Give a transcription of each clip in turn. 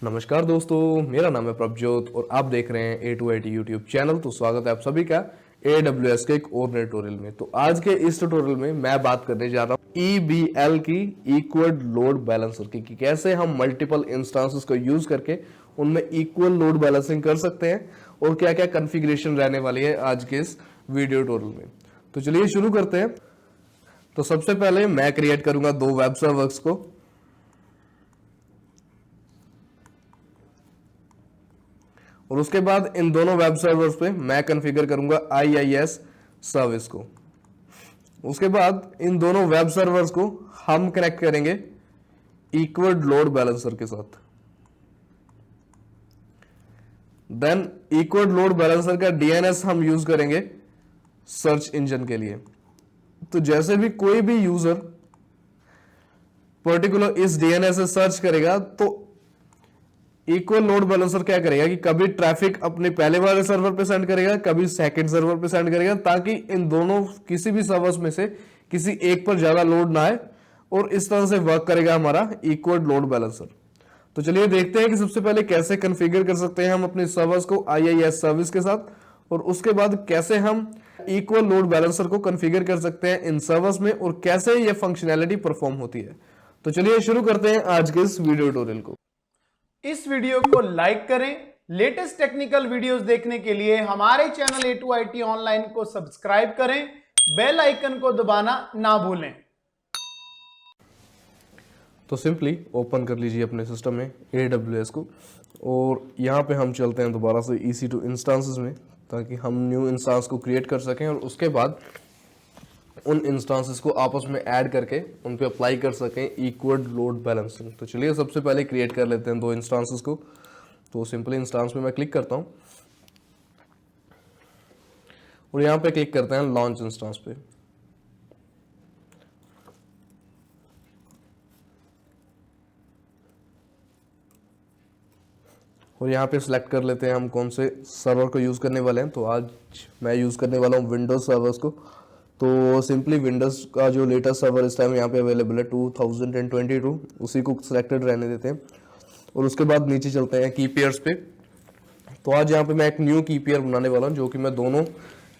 नमस्कार दोस्तों, मेरा नाम है प्रभजोत और आप देख रहे हैं A2IT यूट्यूब चैनल। तो स्वागत है आप सभी का AWS के एक और नए ट्यूटोरियल में। तो आज के इस ट्यूटोरियल में मैं बात करने जा रहा हूँ EBL की इक्वल लोड बैलेंसर की, कि कैसे हम मल्टीपल इंस्टांसेस को यूज करके उनमें इक्वल लोड बैलेंसिंग कर सकते हैं और क्या क्या कॉन्फ़िगरेशन रहने वाली है आज के इस वीडियो ट्यूटोरियल में। तो चलिए शुरू करते हैं। तो सबसे पहले मैं क्रिएट करूंगा 2 वेब सर्वर्स को। और उसके बाद इन दोनों वेब सर्वर्स पे मैं कॉन्फ़िगर करूंगा IIS सर्विस को। उसके बाद इन दोनों वेब सर्वर्स को हम कनेक्ट करेंगे इक्वल लोड बैलेंसर के साथ। देन इक्वल लोड बैलेंसर का DNS हम यूज करेंगे सर्च इंजन के लिए। तो जैसे भी कोई भी यूजर पर्टिकुलर इस DNS से सर्च करेगा तो इक्वल लोड बैलेंसर क्या करेगा कि कभी ट्रैफिक अपने पहले वाले सर्वर पे सेंड करेगा, कभी सेकंड सर्वर पे सेंड करेगा, ताकि इन दोनों किसी भी सर्वर्स में से किसी एक पर ज्यादा लोड ना आए और इस तरह से वर्क करेगा हमारा इक्वल लोड बैलेंसर। तो चलिए देखते हैं कि सबसे पहले कैसे कॉन्फ़िगर कर सकते हैं हम अपने सर्वर्स को IIS सर्विस के साथ, और उसके बाद कैसे हम इक्वल लोड बैलेंसर को कॉन्फ़िगर कर सकते हैं इन सर्वर्स में और कैसे यह फंक्शनैलिटी परफॉर्म होती है। तो चलिए शुरू करते हैं आज के इस वीडियो ट्यूटोरियल को। इस वीडियो को लाइक करें। लेटेस्ट टेक्निकल वीडियोस देखने के लिए हमारे चैनल A2IT ऑनलाइन को सब्सक्राइब करें, बेल आइकन को दबाना ना भूलें। तो सिंपली ओपन कर लीजिए अपने सिस्टम में AWS को, और यहाँ पे हम चलते हैं दोबारा से EC2 इंस्टांसेस में, ताकि हम न्यू इंस्टांस को क्रिएट कर सकें और उसके बाद उन इंस्टांसेस को आपस में ऐड करके उन पे अप्लाई कर सकें इक्वल लोड बैलेंसिंग। तो चलिए सबसे पहले क्रिएट कर लेते हैं 2 इंस्टांसेस को। तो सिंपली इंस्टांस में मैं क्लिक करता हूँ और यहाँ पे क्लिक करते हैं लॉन्च इंस्टांस पे। और यहाँ पे सिलेक्ट कर लेते हैं हम कौन से सर्वर को यूज़ करने वाले हैं। तो आज मैं यूज़ करने वाला हूँ विंडोज सर्वर्स को। तो सिंपली विंडोज का जो लेटेस्ट सर्वर इस टाइम यहाँ पे अवेलेबल है 2022, उसी को सिलेक्टेड रहने देते हैं। और उसके बाद नीचे चलते हैं की पेयर्स पे। तो आज यहाँ पे मैं एक न्यू की पेयर बनाने वाला हूँ, जो कि मैं दोनों,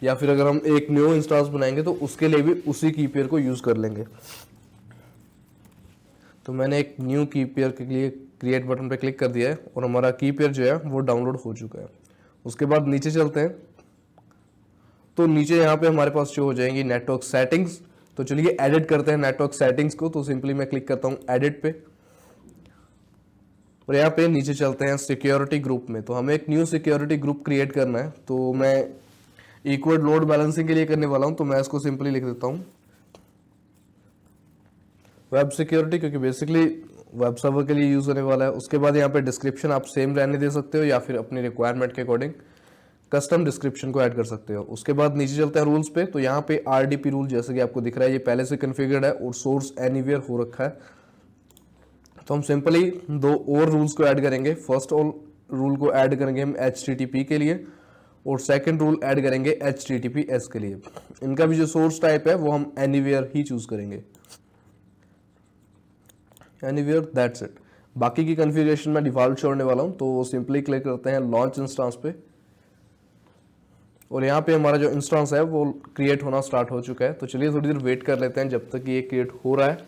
या फिर अगर हम एक न्यू इंस्टांस बनाएंगे तो उसके लिए भी उसी की पेयर को यूज़ कर लेंगे। तो मैंने एक न्यू की पेयर के लिए क्रिएट बटन पे क्लिक कर दिया है और हमारा की पेयर जो है वो डाउनलोड हो चुका है। उसके बाद नीचे चलते हैं। तो नीचे यहाँ पे हमारे पास शो हो जाएंगी नेटवर्क सेटिंग्स। तो चलिए एडिट करते हैं नेटवर्क सेटिंग्स को। तो सिंपली मैं क्लिक करता हूँ एडिट पे, और यहाँ पे नीचे चलते हैं सिक्योरिटी ग्रुप में। तो हमें एक न्यू सिक्योरिटी ग्रुप क्रिएट करना है। तो मैं इक्वल लोड बैलेंसिंग के लिए करने वाला हूँ, तो मैं इसको सिंपली लिख देता हूँ वेब सिक्योरिटी, क्योंकि बेसिकली वेब सर्वर के लिए यूज होने वाला है। उसके बाद यहाँ पे डिस्क्रिप्शन आप सेम रहने दे सकते हो, या फिर अपनी रिक्वायरमेंट के अकॉर्डिंग कस्टम डिस्क्रिप्शन को ऐड कर सकते हो। उसके बाद नीचे चलते हैं रूल्स पे। तो यहाँ पे RDP रूल जैसे कि आपको दिख रहा है ये पहले से कॉन्फ़िगर्ड है और सोर्स एनीवेयर हो रखा है। तो हम सिंपली 2 और रूल्स को ऐड करेंगे। फर्स्ट रूल को ऐड करेंगे हम HTTP के लिए, और सेकंड रूल ऐड करेंगे HTTPS के लिए। इनका भी जो सोर्स टाइप है वो हम एनीवेयर ही चूज करेंगे, एनीवेयर, दैट्स इट। बाकी की कॉन्फ़िगरेशन मैं डिफॉल्ट छोड़ने वाला हूँ। तो सिंपली क्लिक करते हैं लॉन्च इंस्टांस पे, और यहाँ पे हमारा जो इंस्टांस है वो क्रिएट होना स्टार्ट हो चुका है। तो चलिए थोड़ी देर वेट कर लेते हैं जब तक ये क्रिएट हो रहा है।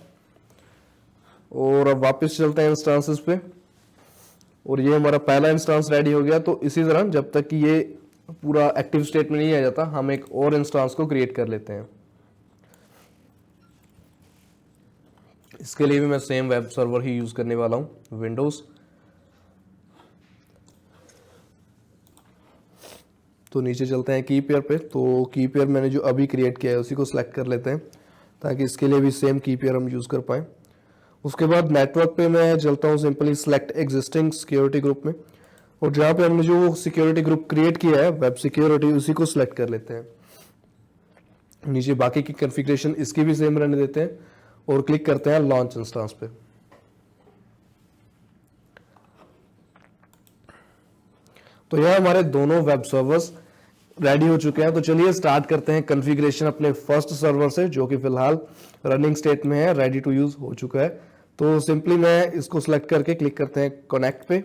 और अब वापस चलते हैं इंस्टांसेस पे, और ये हमारा पहला इंस्टांस रेडी हो गया। तो इसी तरह जब तक कि ये पूरा एक्टिव स्टेट में नहीं आ जाता, हम एक और इंस्टांस को क्रिएट कर लेते हैं। इसके लिए भी मैं सेम वेब सर्वर ही यूज करने वाला हूँ, विंडोज। तो नीचे चलते हैं की पेयर पे। तो की पेयर मैंने जो अभी क्रिएट किया है उसी को सिलेक्ट कर लेते हैं, ताकि इसके लिए भी सेम की पेयर हम यूज कर पाए। उसके बाद नेटवर्क पे मैं चलता हूँ simply select existing security group में, और जहाँ पे हमने जो सिक्योरिटी ग्रुप क्रिएट किया है वेब सिक्योरिटी, उसी को सिलेक्ट कर लेते हैं। नीचे बाकी की कॉन्फ़िगरेशन इसकी भी सेम रहने देते हैं और क्लिक करते हैं लॉन्च इंस्टांस पे। तो यह हमारे दोनों वेब सर्वर्स रेडी हो चुके हैं। तो चलिए स्टार्ट करते हैं कॉन्फ़िगरेशन अपने फर्स्ट सर्वर से, जो कि फिलहाल रनिंग स्टेट में है, रेडी टू यूज हो चुका है। तो सिंपली मैं इसको सिलेक्ट करके क्लिक करते हैं कनेक्ट पे,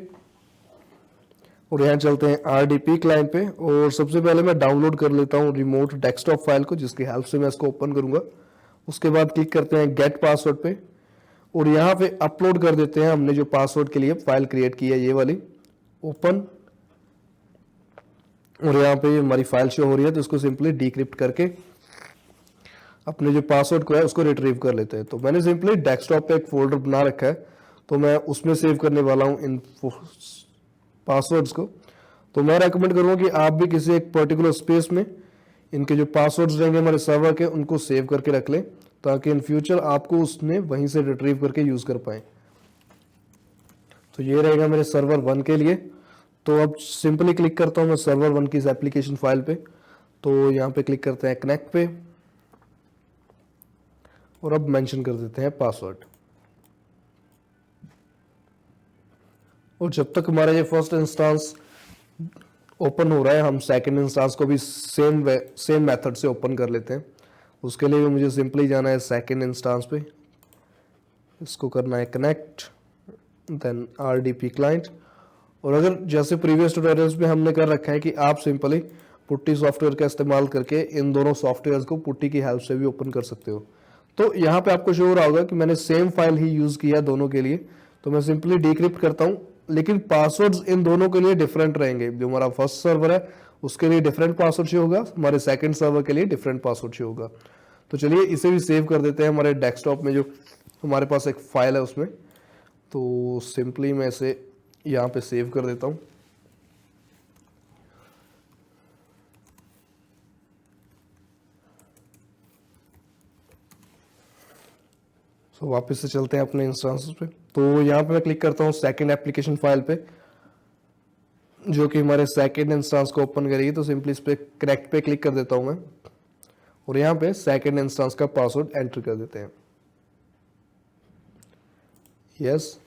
और यहाँ चलते हैं RDP क्लाइंट पे, और सबसे पहले मैं डाउनलोड कर लेता हूँ रिमोट डेस्कटॉप फाइल को, जिसकी हेल्प से मैं इसको ओपन करूंगा। उसके बाद क्लिक करते हैं गेट पासवर्ड पे, और यहाँ पे अपलोड कर देते हैं हमने जो पासवर्ड के लिए फाइल क्रिएट की है, ये वाली ओपन। और यहाँ पे हमारी फाइल शो हो रही है, तो इसको सिंपली डिक्रिप्ट करके अपने जो पासवर्ड को है उसको रिट्रीव कर लेते हैं। तो मैंने सिंपली डेस्कटॉप पे एक फोल्डर बना रखा है, तो मैं उसमें सेव करने वाला हूँ इन पासवर्ड्स को। तो मैं रेकमेंड करूँगा कि आप भी किसी एक पर्टिकुलर स्पेस में इनके जो पासवर्ड्स रहेंगे हमारे सर्वर के, उनको सेव करके रख लें, ताकि इन फ्यूचर आपको उसमें वहीं से रिट्रीव करके यूज कर पाए। तो ये रहेगा मेरे सर्वर 1 के लिए। तो अब सिंपली क्लिक करता हूँ मैं सर्वर 1 की इस एप्लीकेशन फाइल पे। तो यहाँ पे क्लिक करते हैं कनेक्ट पे, और अब मेंशन कर देते हैं पासवर्ड। और जब तक हमारा ये फर्स्ट इंस्टेंस ओपन हो रहा है, हम सेकंड इंस्टेंस को भी सेम मेथड से ओपन कर लेते हैं। उसके लिए भी मुझे सिंपली जाना है सेकंड इंस्टेंस पे, इसको करना है कनेक्ट, देन RDP क्लाइंट। और अगर जैसे प्रीवियस ट्यूटोरियल्स में हमने कर रखा है कि आप सिंपली पुट्टी सॉफ्टवेयर का इस्तेमाल करके इन दोनों सॉफ्टवेयर को पुट्टी की हेल्प से भी ओपन कर सकते हो। तो यहाँ पे आपको शो हो रहा होगा कि मैंने सेम फाइल ही यूज किया दोनों के लिए। तो मैं सिंपली डिक्रिप्ट करता हूँ, लेकिन पासवर्ड्स इन दोनों के लिए डिफरेंट रहेंगे। जो हमारा फर्स्ट सर्वर है उसके लिए डिफरेंट पासवर्ड शो होगा, हमारे सेकंड सर्वर के लिए डिफरेंट पासवर्ड शो होगा। तो चलिए इसे भी सेव कर देते हैं हमारे डेस्कटॉप में, जो हमारे पास एक फाइल है उसमें। तो सिंपली मैं इसे यहाँ पे सेव कर देता हूँ। तो वापस से चलते हैं अपने इंस्टेंसेस पे। तो यहाँ पे मैं क्लिक करता हूँ सेकंड एप्लीकेशन फाइल पे, जो कि हमारे सेकंड इंस्टेंस को ओपन करेगी। तो सिंपली इस पे कनेक्ट पे क्लिक कर देता हूँ मैं, और यहाँ पे सेकंड इंस्टेंस का पासवर्ड एंटर कर देते हैं, यस।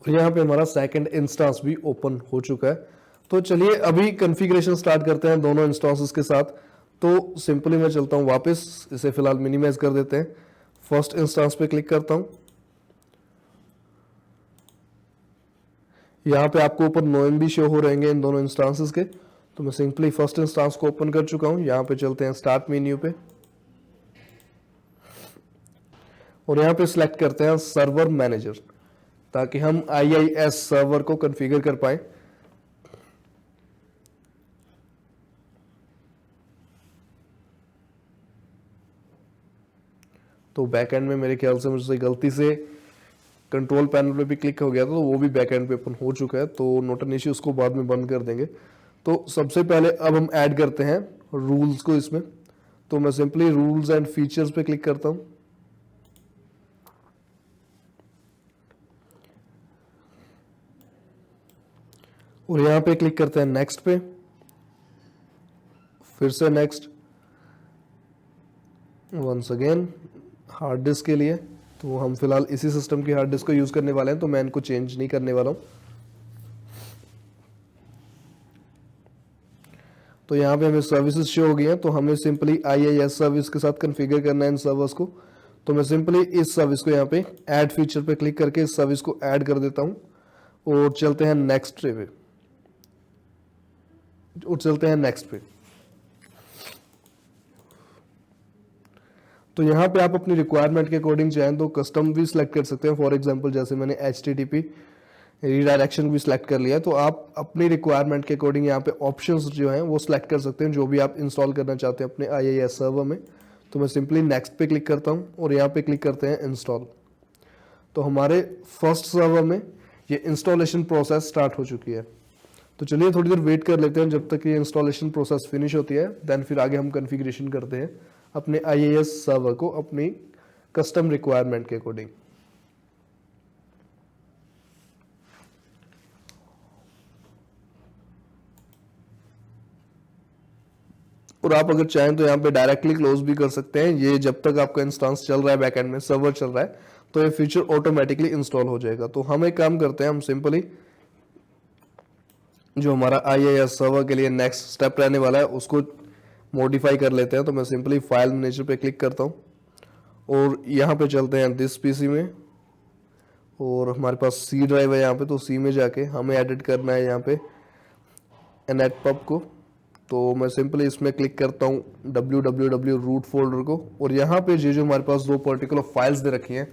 और यहाँ पे हमारा सेकंड इंस्टेंस भी ओपन हो चुका है। तो चलिए अभी कॉन्फ़िगरेशन स्टार्ट करते हैं दोनों इंस्टेंसेस के साथ। तो सिंपली मैं चलता हूँ वापस, इसे फिलहाल मिनिमाइज कर देते हैं। फर्स्ट इंस्टेंस पे क्लिक करता हूँ, यहाँ पे आपको ऊपर नोएम भी शो हो रहेंगे इन दोनों इंस्टेंसेस के। तो मैं सिंपली फर्स्ट इंस्टेंस को ओपन कर चुका हूँ। यहाँ पे चलते हैं स्टार्ट मेन्यू पे, और यहाँ पे सिलेक्ट करते हैं सर्वर मैनेजर, ताकि हम IIS सर्वर को कॉन्फ़िगर कर पाए। तो बैकएंड में मेरे ख्याल से मुझसे गलती से कंट्रोल पैनल पे भी क्लिक हो गया था, तो वो भी बैकएंड पे ओपन हो चुका है। तो नोट एन इश्यू, उसको बाद में बंद कर देंगे। तो सबसे पहले अब हम ऐड करते हैं रूल्स को इसमें। तो मैं सिंपली रूल्स एंड फीचर्स पे क्लिक करता हूं, और यहां पे क्लिक करते हैं नेक्स्ट पे, फिर से next, once again hard disk के लिए। तो हम फिलहाल इसी सिस्टम की हार्ड डिस्क को यूज करने वाले हैं, तो मैं इनको चेंज नहीं करने वाला हूं। तो यहाँ पे हमें सर्विसेज शो हो गई हैं, तो हमें सिंपली IIS सर्विस के साथ कॉन्फ़िगर करना है इन सर्वर्स को। तो मैं सिंपली इस सर्विस को यहाँ पे ऐड फीचर पे क्लिक करके इस सर्विस को ऐड कर देता हूँ, और चलते हैं नेक्स्ट पे, और चलते हैं नेक्स्ट पे। तो यहाँ पे आप अपनी रिक्वायरमेंट के अकॉर्डिंग चाहें तो कस्टम भी सिलेक्ट कर सकते हैं। फॉर एग्जांपल जैसे मैंने HTTP रीडायरेक्शन भी सिलेक्ट कर लिया, तो आप अपनी रिक्वायरमेंट के अकॉर्डिंग यहाँ पे ऑप्शंस जो हैं वो सिलेक्ट कर सकते हैं, जो भी आप इंस्टॉल करना चाहते हैं अपने IIS सर्वर में। तो मैं सिंपली नेक्स्ट पे क्लिक करता हूँ, और यहाँ पे क्लिक करते हैं इंस्टॉल। तो हमारे फर्स्ट सर्वर में ये इंस्टॉलेशन प्रोसेस स्टार्ट हो चुकी है। तो चलिए थोड़ी देर वेट कर लेते हैं जब तक ये इंस्टॉलेशन प्रोसेस फिनिश होती है, देन फिर आगे हम कॉन्फ़िगरेशन करते हैं अपने IIS सर्वर को अपनी कस्टम रिक्वायरमेंट के अकॉर्डिंग। और आप अगर चाहें तो यहाँ पे डायरेक्टली क्लोज भी कर सकते हैं। ये जब तक आपका इंस्टेंस चल रहा है, बैकएंड में सर्वर चल रहा है, तो ये फीचर ऑटोमेटिकली इंस्टॉल हो जाएगा। तो हम एक काम करते हैं, हम सिंपली जो हमारा IIS सर्वर के लिए नेक्स्ट स्टेप रहने वाला है उसको मॉडिफाई कर लेते हैं। तो मैं सिंपली फाइल मैनेजर पे क्लिक करता हूँ, और यहाँ पे चलते हैं दिस पीसी में, और हमारे पास सी ड्राइव है यहाँ पे, तो सी में जाके हमें एडिट करना है यहाँ पे netpub को। तो मैं सिंपली इसमें क्लिक करता हूँ www रूट फोल्डर को, और यहाँ पे जो हमारे पास दो पर्टिकुलर फाइल्स दे रखी हैं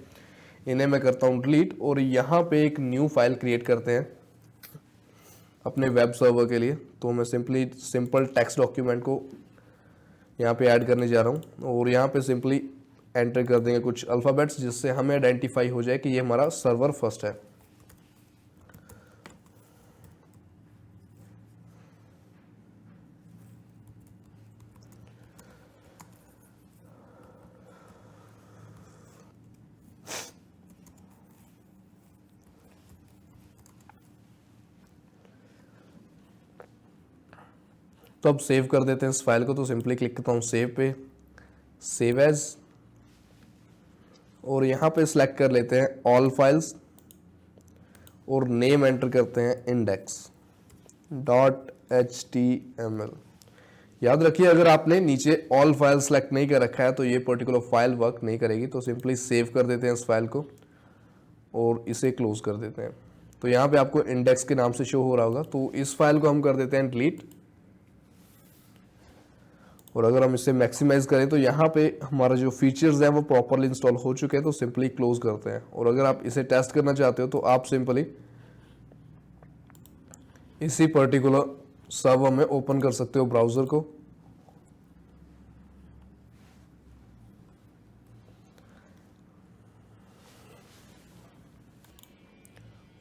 इन्हें मैं करता हूँ डिलीट, और यहाँ पे एक न्यू फाइल क्रिएट करते हैं अपने वेब सर्वर के लिए। तो मैं सिंपली सिंपल टेक्स्ट डॉक्यूमेंट को यहाँ पे ऐड करने जा रहा हूँ, और यहाँ पे सिंपली एंटर कर देंगे कुछ अल्फ़ाबेट्स जिससे हमें आइडेंटिफाई हो जाए कि ये हमारा सर्वर फर्स्ट है। तो अब सेव कर देते हैं इस फाइल को। तो सिंपली क्लिक करता हूँ सेव पे, सेव एज, और यहाँ पे सिलेक्ट कर लेते हैं ऑल फाइल्स, और नेम एंटर करते हैं index.html। याद रखिए अगर आपने नीचे ऑल फाइल सेलेक्ट नहीं कर रखा है तो ये पर्टिकुलर फाइल वर्क नहीं करेगी। तो सिंपली सेव कर देते हैं इस फाइल को और इसे क्लोज कर देते हैं। तो यहाँ पे आपको इंडेक्स के नाम से शो हो रहा होगा। तो इस फाइल को हम कर देते हैं डिलीट, और अगर हम इसे मैक्सिमाइज करें तो यहाँ पे हमारा जो फीचर्स हैं वो प्रॉपरली इंस्टॉल हो चुके हैं। तो सिंपली क्लोज करते हैं, और अगर आप इसे टेस्ट करना चाहते हो तो आप सिंपली इसी पर्टिकुलर सर्वर में ओपन कर सकते हो ब्राउजर को।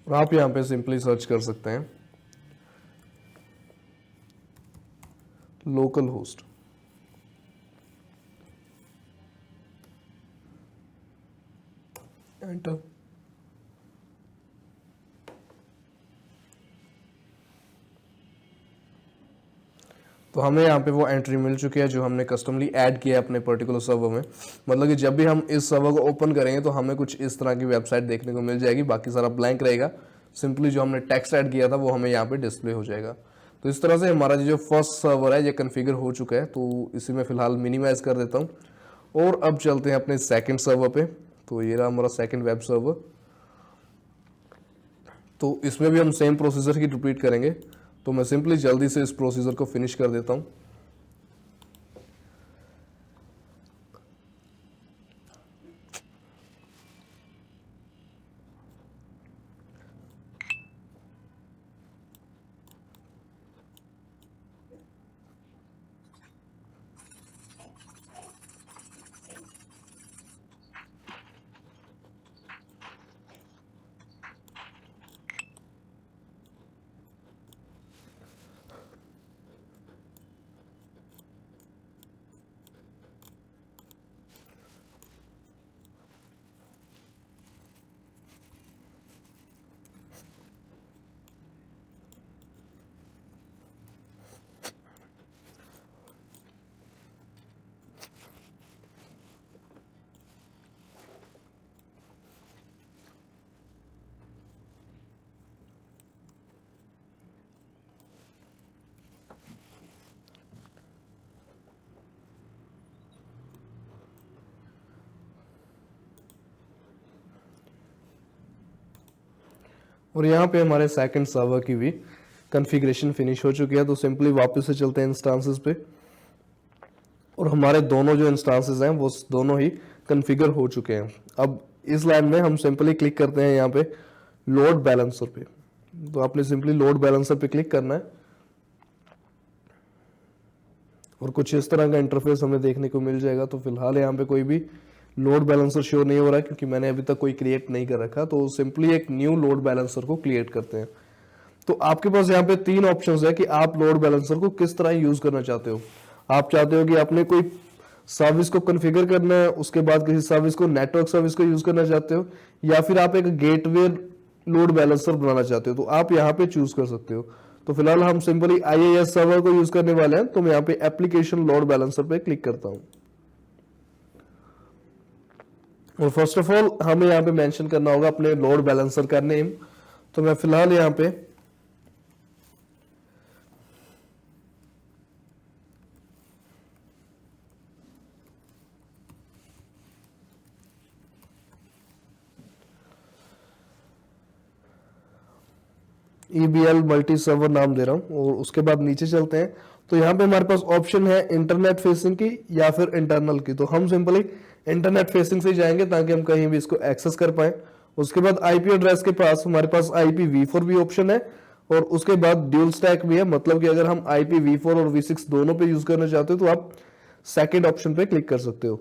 और आप यहाँ पे सिंपली सर्च कर सकते हैं लोकल होस्ट। एंटर। तो हमें यहाँ पे वो एंट्री मिल चुकी है जो हमने कस्टमली ऐड किया है अपने पर्टिकुलर सर्वर में। मतलब कि जब भी हम इस सर्वर को ओपन करेंगे तो हमें कुछ इस तरह की वेबसाइट देखने को मिल जाएगी, बाकी सारा ब्लैंक रहेगा। सिंपली जो हमने टेक्स्ट ऐड किया था वो हमें यहाँ पे डिस्प्ले हो जाएगा। तो इस तरह से हमारा जो फर्स्ट सर्वर है ये कन्फिगर हो चुका है। तो इसी में फिलहाल मिनिमाइज कर देता हूँ, और अब चलते हैं अपने सेकेंड सर्वर पे। तो ये रहा हमारा सेकेंड वेब सर्वर। तो इसमें भी हम सेम प्रोसीजर ही रिपीट करेंगे। तो मैं सिंपली जल्दी से इस प्रोसीजर को फिनिश कर देता हूं। और यहाँ पे हमारे सेकंड सर्वर की भी कॉन्फ़िगरेशन फिनिश हो चुकी है। तो सिंपली वापस से चलते हैं इंस्टांसेस पे, और हमारे दोनों जो इंस्टांसेस हैं वो दोनों ही कॉन्फ़िगर हो चुके हैं। अब इस लाइन में हम सिंपली क्लिक करते हैं यहाँ पे लोड बैलेंसर पे। तो आपने सिंपली लोड बैलेंसर पे क्लिक करना है, और कुछ इस तरह का इंटरफेस हमें देखने को मिल जाएगा। तो फिलहाल यहाँ पे कोई भी लोड बैलेंसर शो नहीं हो रहा है क्योंकि मैंने अभी तक कोई क्रिएट नहीं कर रखा। तो सिंपली एक न्यू लोड बैलेंसर को क्रिएट करते हैं। तो आपके पास यहाँ पे तीन ऑप्शंस है कि आप लोड बैलेंसर को किस तरह यूज करना चाहते हो। आप चाहते हो कि आपने कोई सर्विस को कॉन्फ़िगर करना है, उसके बाद किसी सर्विस को नेटवर्क सर्विस को यूज करना चाहते हो, या फिर आप एक गेटवे लोड बैलेंसर बनाना चाहते हो। तो आप यहाँ पे चूज कर सकते हो। तो फिलहाल हम सिंपली IIS सर्वर को यूज करने वाले हैं। तो मैं यहाँ पे एप्लीकेशन लोड बैलेंसर पे क्लिक करता हूँ, और फर्स्ट ऑफ ऑल हमें यहाँ पे मेंशन करना होगा अपने लोड बैलेंसर का नेम। तो मैं फिलहाल यहाँ पे EBL मल्टी सर्वर नाम दे रहा हूँ। और उसके बाद नीचे चलते हैं तो यहाँ पे हमारे पास ऑप्शन है इंटरनेट फेसिंग की या फिर इंटरनल की। तो हम सिंपली इंटरनेट फेसिंग से जाएंगे ताकि हम कहीं भी इसको एक्सेस कर पाए। उसके बाद आईपी एड्रेस के पास हमारे पास IPv4 भी ऑप्शन है और उसके बाद ड्यूल स्टैक भी है, मतलब कि अगर हम IPv4 और V6 दोनों पे यूज करना चाहते हो तो आप सेकेंड ऑप्शन पे क्लिक कर सकते हो।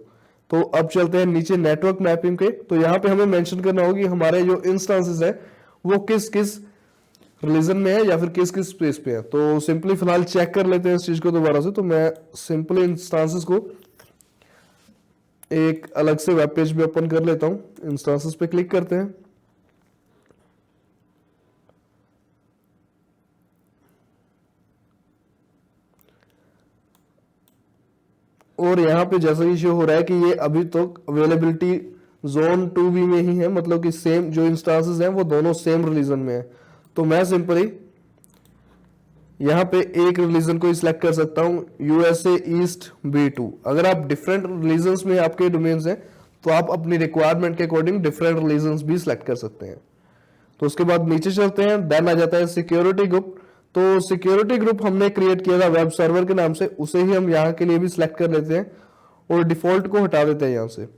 तो अब चलते हैं नीचे नेटवर्क मैपिंग के। तो यहाँ पे हमें मेंशन करना होगा कि हमारे जो इंस्टांसेस है वो किस किस रिलीजन में है या फिर किस किस स्पेस पे है। तो सिंपली फिलहाल चेक कर लेते हैं इस चीज को दोबारा से। तो मैं सिंपली इंस्टांसेस को एक अलग से वेब पेज में ओपन कर लेता हूं। इंस्टांसेस पे क्लिक करते हैं और यहाँ पे जैसा ही शो हो रहा है कि ये अभी तो अवेलेबिलिटी जोन 2B में ही है, मतलब कि सेम जो इंस्टांसेस हैं वो दोनों सेम रिलीजन में है। तो मैं सिंपली यहाँ पे एक रिलीजन को सिलेक्ट कर सकता हूँ, USA ईस्ट B2। अगर आप डिफरेंट रिलीजन्स में आपके डोमेन्स हैं तो आप अपनी रिक्वायरमेंट के अकॉर्डिंग डिफरेंट रिलीजन्स भी सिलेक्ट कर सकते हैं। तो उसके बाद नीचे चलते हैं, देन आ जाता है सिक्योरिटी ग्रुप। तो सिक्योरिटी ग्रुप हमने क्रिएट किया था वेब सर्वर के नाम से, उसे ही हम यहाँ के लिए भी सिलेक्ट कर लेते हैं और डिफॉल्ट को हटा देते हैं यहाँ से।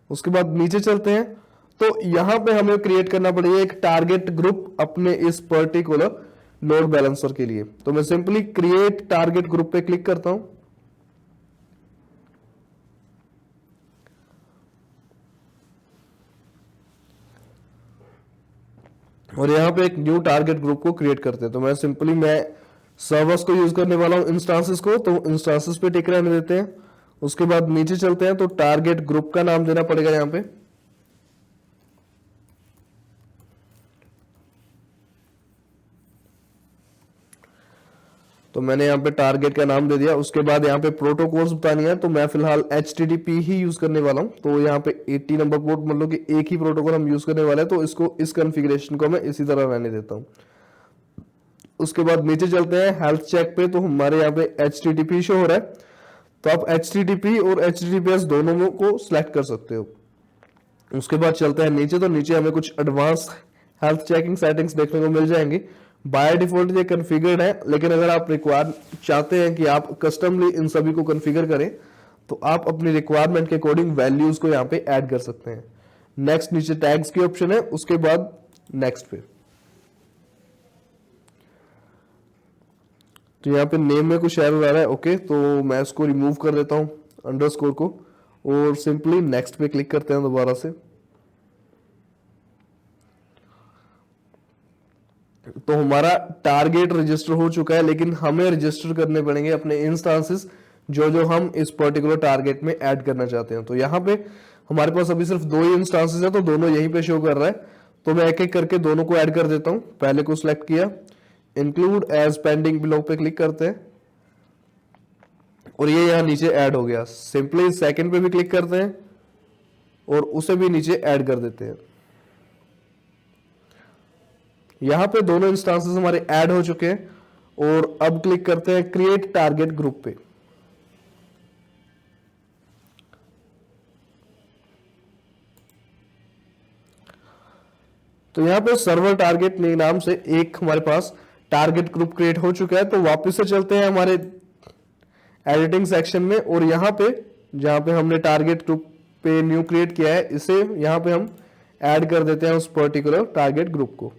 उसके बाद नीचे चलते हैं तो यहाँ पे हमें क्रिएट करना पड़ेगा एक टारगेट ग्रुप अपने इस पर्टिकुलर लोड बैलेंसर के लिए। तो मैं सिंपली क्रिएट टारगेट ग्रुप पे क्लिक करता हूं और यहाँ पे एक न्यू टारगेट ग्रुप को क्रिएट करते हैं। तो मैं सर्वर्स को यूज करने वाला हूं, इंस्टांसेस को, तो इंस्टांसेस पे टिक रहने देते हैं। उसके बाद नीचे चलते हैं तो टारगेट ग्रुप का नाम देना पड़ेगा यहाँ पे। तो मैंने यहाँ पे टारगेट का नाम दे दिया। उसके बाद यहाँ पे प्रोटोकॉल्स बतानी है, तो मैं फिलहाल HTTP ही यूज करने वाला हूँ। तो यहाँ पे 80 नंबर पोर्ट, मतलब कि एक ही प्रोटोकॉल हम यूज करने वाले हैं, तो इसको इस कॉन्फ़िगरेशन को मैं इसी तरह रहने देता हूँ। उसके बाद नीचे चलते हैं हेल्थ चेक पे। तो हमारे यहाँ पे HTTP शो हो रहा है, तो आप HTTP और HTTPS दोनों को सिलेक्ट कर सकते हो। उसके बाद चलते हैं नीचे, तो नीचे हमें कुछ एडवांस हेल्थ चेकिंग सेटिंग्स देखने को मिल जाएंगी। बाय डिफॉल्ट ये कॉन्फ़िगर्ड है, लेकिन अगर आप रिक्वायर चाहते हैं कि आप कस्टमली इन सभी को कॉन्फ़िगर करें तो आप अपनी रिक्वायरमेंट के अकॉर्डिंग वैल्यूज को यहाँ पे ऐड कर सकते हैं। नेक्स्ट नीचे टैग्स की ऑप्शन है, उसके बाद नेक्स्ट पे। तो यहाँ पे नेम में कुछ एरर आ रहा है, ओके, तो मैं इसको रिमूव कर देता हूँ अंडरस्कोर को और सिंपली नेक्स्ट पे क्लिक करते हैं दोबारा से। तो हमारा टारगेट रजिस्टर हो चुका है, लेकिन हमें रजिस्टर करने पड़ेंगे अपने इंस्टांसेस जो जो हम इस पर्टिकुलर टारगेट में ऐड करना चाहते हैं। तो यहाँ पे हमारे पास अभी सिर्फ 2 ही इंस्टांसेस है, तो दोनों यहीं पे शो कर रहा है। तो मैं एक एक करके दोनों को ऐड कर देता हूं। पहले को सिलेक्ट किया, इंक्लूड एज पेंडिंग बिलो पे क्लिक करते हैं और ये यहाँ नीचे ऐड हो गया। सिंपली सेकंड पे भी क्लिक करते हैं और उसे भी नीचे ऐड कर देते हैं। यहां पे दोनों इंस्टांसेस हमारे ऐड हो चुके हैं और अब क्लिक करते हैं क्रिएट टारगेट ग्रुप पे। तो यहां पे सर्वर टारगेट नाम से एक हमारे पास टारगेट ग्रुप क्रिएट हो चुका है। तो वापस से चलते हैं हमारे एडिटिंग सेक्शन में और यहां पे जहां पे हमने टारगेट ग्रुप पे न्यू क्रिएट किया है, इसे यहां पे हम ऐड कर देते हैं उस पर्टिकुलर टारगेट ग्रुप को।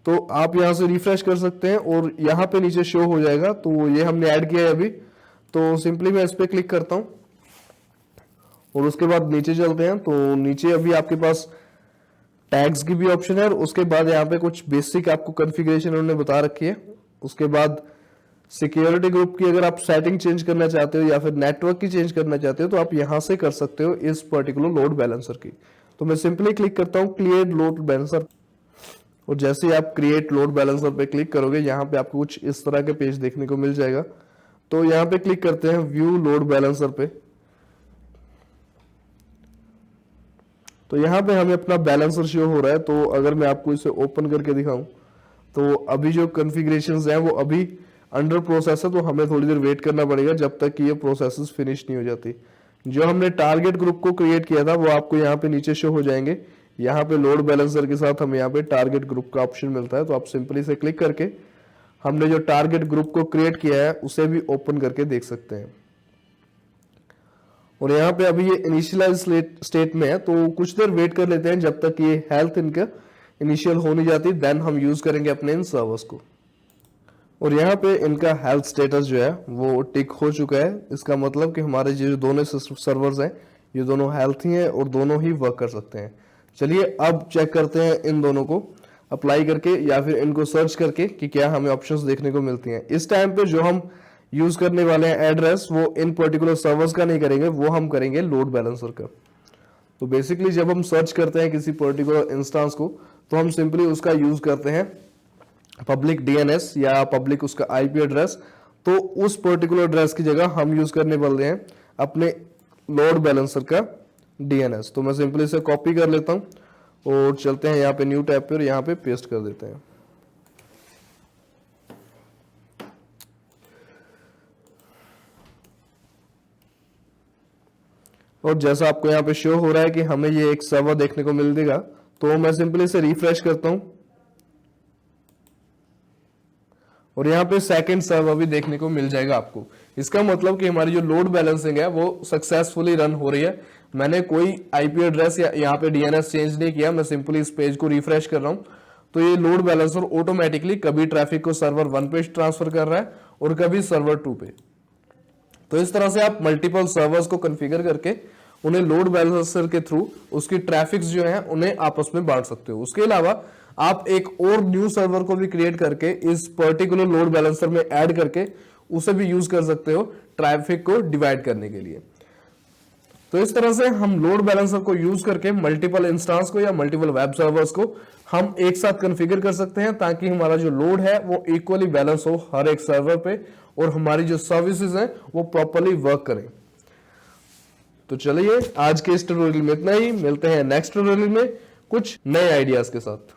तो आप यहां से रिफ्रेश कर सकते हैं और यहां पे नीचे शो हो जाएगा। तो ये हमने ऐड किया है अभी, तो सिंपली मैं इस पे क्लिक करता हूं और उसके बाद नीचे चलते हैं। तो नीचे अभी आपके पास टैग्स की भी ऑप्शन है और उसके बाद यहाँ पे कुछ बेसिक आपको कॉन्फ़िगरेशन उन्होंने बता रखी है। उसके बाद सिक्योरिटी ग्रुप की अगर आप सेटिंग चेंज करना चाहते हो या फिर नेटवर्क की चेंज करना चाहते हो तो आप यहां से कर सकते हो इस पर्टिकुलर लोड बैलेंसर की। तो मैं सिंपली क्लिक करता हूं क्रिएट लोड बैलेंसर और जैसे ही आप क्रिएट लोड बैलेंसर पे क्लिक करोगे यहाँ पे आपको कुछ इस तरह के पेज देखने को मिल जाएगा। तो यहाँ पे क्लिक करते हैं व्यू लोड बैलेंसर पे। तो यहाँ पे हमें अपना बैलेंसर शो हो रहा है। तो अगर मैं आपको इसे ओपन करके दिखाऊं तो अभी जो कॉन्फ़िगरेशंस हैं वो अभी अंडर प्रोसेस है, तो हमें थोड़ी देर वेट करना पड़ेगा जब तक कि ये प्रोसेसेस फिनिश नहीं हो जाती। जो हमने टारगेट ग्रुप को क्रिएट किया था वो आपको यहाँ पे नीचे शो हो जाएंगे। यहाँ पे लोड बैलेंसर के साथ हमें यहाँ पे टारगेट ग्रुप का ऑप्शन मिलता है, तो आप सिंपली इसे क्लिक करके हमने जो टारगेट ग्रुप को क्रिएट किया है उसे भी ओपन करके देख सकते हैं। और यहाँ पे अभी ये इनिशियलाइज स्टेट में है, तो कुछ देर वेट कर लेते हैं जब तक ये हेल्थ इनका इनिशियल हो नहीं जाती, देन हम यूज करेंगे अपने इन सर्वर्स को। और यहाँ पे इनका हेल्थ स्टेटस जो है वो टिक हो चुका है। इसका मतलब कि हमारे जो दोनों सर्वर्स हैं ये दोनों हेल्थी हैं और दोनों ही वर्क कर सकते हैं। चलिए अब चेक करते हैं इन दोनों को अप्लाई करके या फिर इनको सर्च करके कि क्या हमें ऑप्शंस देखने को मिलती हैं। इस टाइम पे जो हम यूज करने वाले हैं एड्रेस वो इन पर्टिकुलर सर्वर्स का नहीं करेंगे, वो हम करेंगे लोड बैलेंसर का। तो बेसिकली जब हम सर्च करते हैं किसी पर्टिकुलर इंस्टेंस को तो हम सिंपली उसका यूज करते हैं पब्लिक डीएनएस या पब्लिक उसका आईपी एड्रेस। तो उस पर्टिकुलर एड्रेस की जगह हम यूज करने वाले हैं अपने लोड बैलेंसर का डीएनएस। तो मैं सिंपली इसे कॉपी कर लेता हूं और चलते हैं यहाँ पे न्यू टैब पे और यहाँ पे पेस्ट कर देते हैं। और जैसा आपको यहाँ पे शो हो रहा है कि हमें ये एक सर्वर देखने को मिल देगा, तो मैं सिंपली इसे रिफ्रेश करता हूं और यहाँ पे सेकंड सर्वर भी देखने को मिल जाएगा आपको। इसका मतलब कि हमारी जो लोड बैलेंसिंग है वो सक्सेसफुली रन हो रही है। मैंने कोई आईपी एड्रेस या यहाँ पे डीएनएस चेंज नहीं किया, मैं सिंपली इस पेज को रिफ्रेश कर रहा हूँ तो ये लोड बैलेंसर ऑटोमेटिकली कभी ट्रैफिक को सर्वर 1 पे ट्रांसफर कर रहा है और कभी सर्वर 2 पे। तो इस तरह से आप मल्टीपल सर्वर्स को कॉन्फ़िगर करके उन्हें लोड बैलेंसर के थ्रू उसकी ट्रैफिक्स जो है उन्हें आपस में बांट सकते हो। उसके अलावा आप एक और न्यू सर्वर को भी क्रिएट करके इस पर्टिकुलर लोड बैलेंसर में ऐड करके उसे भी यूज कर सकते हो ट्रैफिक को डिवाइड करने के लिए। तो इस तरह से हम लोड बैलेंसर को यूज करके मल्टीपल इंस्टेंस को या मल्टीपल वेब सर्वर्स को हम एक साथ कॉन्फ़िगर कर सकते हैं ताकि हमारा जो लोड है वो इक्वली बैलेंस हो हर एक सर्वर पे और हमारी जो सर्विसेज हैं वो प्रॉपर्ली वर्क करें। तो चलिए आज के इस ट्यूटोरियल में इतना ही, मिलते हैं नेक्स्ट ट्यूटोरियल में कुछ नए आइडियाज के साथ।